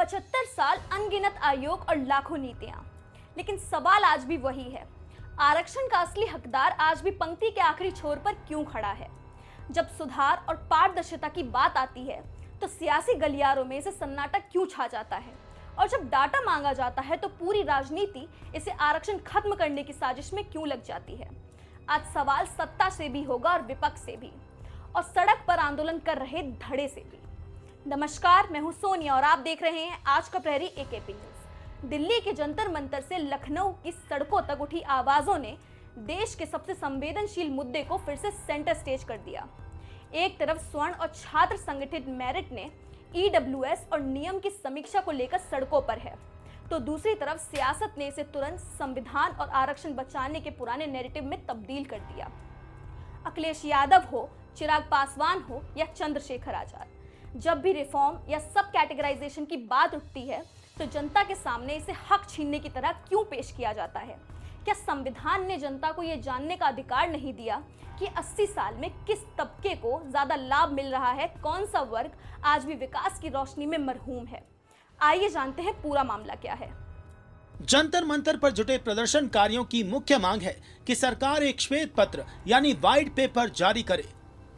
75 साल, अनगिनत आयोग और लाखों नीतियां, लेकिन सवाल आज भी वही है। आरक्षण का असली हकदार आज भी पंक्ति के आखिरी छोर पर क्यों खड़ा है? जब सुधार और पारदर्शिता की बात आती है तो सियासी गलियारों में इसे सन्नाटा क्यों छा जाता है? और जब डाटा मांगा जाता है तो पूरी राजनीति इसे आरक्षण खत्म करने की साजिश में क्यों लग जाती है? आज सवाल सत्ता से भी होगा और विपक्ष से भी, और सड़क पर आंदोलन कर रहे धड़े से भी। नमस्कार, मैं हूं सोनिया और आप देख रहे हैं आज का प्रहरी एकेपी न्यूज। दिल्ली के जंतर मंतर से लखनऊ की सड़कों तक उठी आवाजों ने देश के सबसे संवेदनशील मुद्दे को फिर से सेंटर स्टेज कर दिया। एक तरफ स्वर्ण और छात्र संगठित मेरिट ने ईडब्ल्यूएस और नियम की समीक्षा को लेकर सड़कों पर है, तो दूसरी तरफ सियासत ने इसे तुरंत संविधान और आरक्षण बचाने के पुराने नैरेटिव में तब्दील कर दिया। अखिलेश यादव हो, चिराग पासवान हो या चंद्रशेखर आजाद, जब भी रिफॉर्म या सब कैटेगराइजेशन की बात उठती है तो जनता के सामने इसे हक छीनने की तरह क्यों पेश किया जाता है? क्या संविधान ने जनता को यह जानने का अधिकार नहीं दिया कि 80 साल में किस तबके को ज्यादा लाभ मिल रहा है, कौन सा वर्ग आज भी विकास की रोशनी में मरहूम है? आइए जानते हैं पूरा मामला क्या है। जंतर मंतर पर जुटे प्रदर्शनकारियों की मुख्य मांग है कि सरकार एक श्वेत पत्र यानी व्हाइट पेपर जारी करे।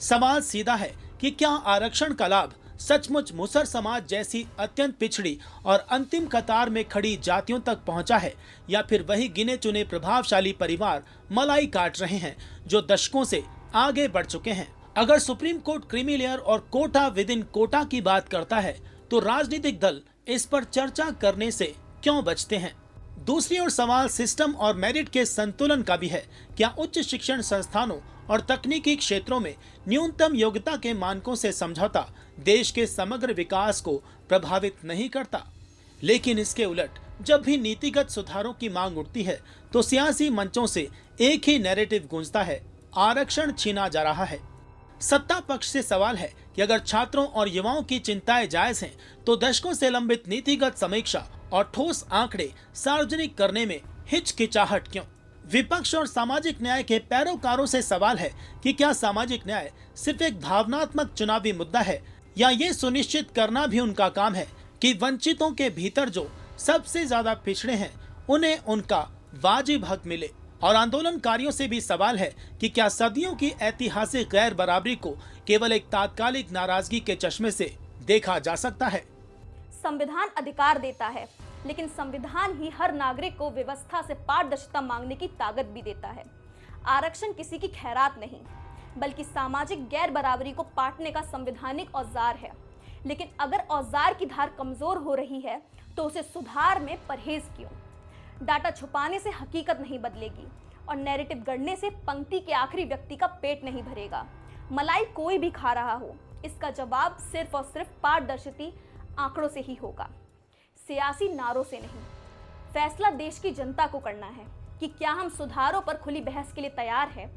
सवाल सीधा है कि क्या आरक्षण का लाभ सचमुच मुसर समाज जैसी अत्यंत पिछड़ी और अंतिम कतार में खड़ी जातियों तक पहुंचा है, या फिर वही गिने चुने प्रभावशाली परिवार मलाई काट रहे हैं जो दशकों से आगे बढ़ चुके हैं? अगर सुप्रीम कोर्ट क्रीमी लेयर और कोटा विद इन कोटा की बात करता है तो राजनीतिक दल इस पर चर्चा करने से क्यों बचते हैं? दूसरी ओर सवाल सिस्टम और मेरिट के संतुलन का भी है। क्या उच्च शिक्षण संस्थानों और तकनीकी क्षेत्रों में न्यूनतम योग्यता के मानकों से समझौता देश के समग्र विकास को प्रभावित नहीं करता? लेकिन इसके उलट जब भी नीतिगत सुधारों की मांग उठती है तो सियासी मंचों से एक ही नैरेटिव गूंजता है, आरक्षण छीना जा रहा है। सत्ता पक्ष से सवाल है कि अगर छात्रों और युवाओं की चिंताएं जायज हैं तो दशकों से लंबित नीतिगत समीक्षा और ठोस आंकड़े सार्वजनिक करने में हिचकिचाहट क्यों? विपक्ष और सामाजिक न्याय के पैरोकारों से सवाल है कि क्या सामाजिक न्याय सिर्फ एक भावनात्मक चुनावी मुद्दा है, या ये सुनिश्चित करना भी उनका काम है कि वंचितों के भीतर जो सबसे ज्यादा पिछड़े हैं उन्हें उनका वाजिब हक मिले? और आंदोलनकारियों से भी सवाल है कि क्या सदियों की ऐतिहासिक गैर बराबरी को केवल एक तात्कालिक नाराजगी के चश्मे से देखा जा सकता है? संविधान अधिकार देता है, लेकिन संविधान ही हर नागरिक को व्यवस्था से पारदर्शिता मांगने की ताकत भी देता है। आरक्षण किसी की खैरात नहीं, बल्कि सामाजिक गैर बराबरी को पाटने का संवैधानिक औजार है। लेकिन अगर औजार की धार कमजोर हो रही है तो उसे सुधार में परहेज क्यों? डाटा छुपाने से हकीकत नहीं बदलेगी और नैरेटिव गढ़ने से पंक्ति के आखिरी व्यक्ति का पेट नहीं भरेगा। मलाई कोई भी खा रहा हो, इसका जवाब सिर्फ और सिर्फ पारदर्शिता आंकड़ों से ही होगा, सियासी नारों से नहीं। फैसला देश की जनता को करना है कि क्या हम सुधारों पर खुली बहस के लिए तैयार हैं,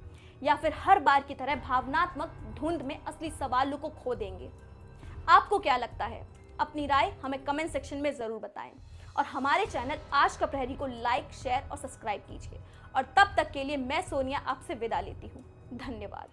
या फिर हर बार की तरह भावनात्मक धुंध में असली सवालों को खो देंगे। आपको क्या लगता है? अपनी राय हमें कमेंट सेक्शन में जरूर बताएं और हमारे चैनल आज का प्रहरी को लाइक, शेयर और सब्सक्राइब कीजिए। और तब तक के लिए मैं सोनिया आपसे विदा लेती हूँ। धन्यवाद।